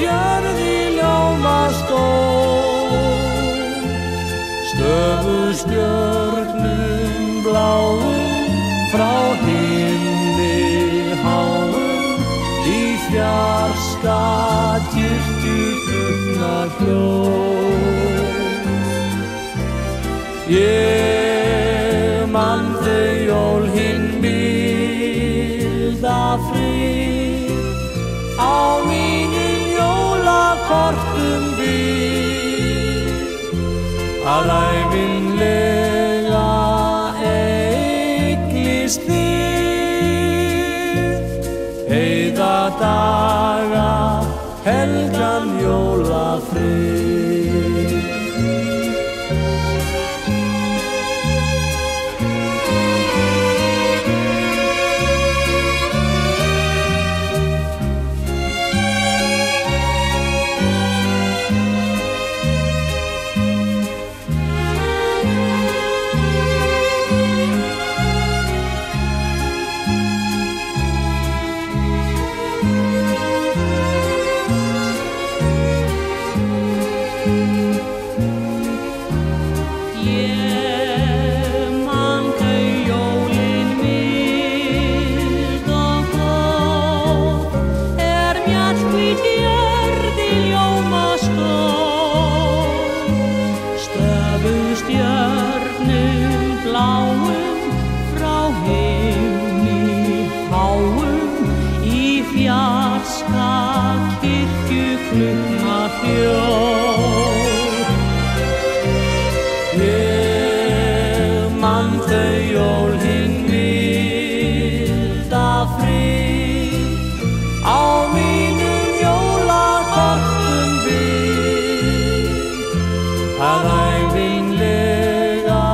fjörð í ljómastór, stöfu stjörnum bláum frá himni háum, í fjarska kirkjukluknar hljóð. Ég man þau jól hinn milda frið, á mínum jólakortum við, að ævinlega eignist þið, heiða daga, helgan jólafrið. Stjörnum bláum frá himni háum, í fjarska kirkjukluknar hljóð. Ég man þau jól hinn milda frið, á mínum jólakortum við, að ævinlega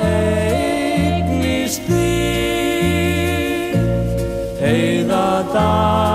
eignist þið, heiða dag.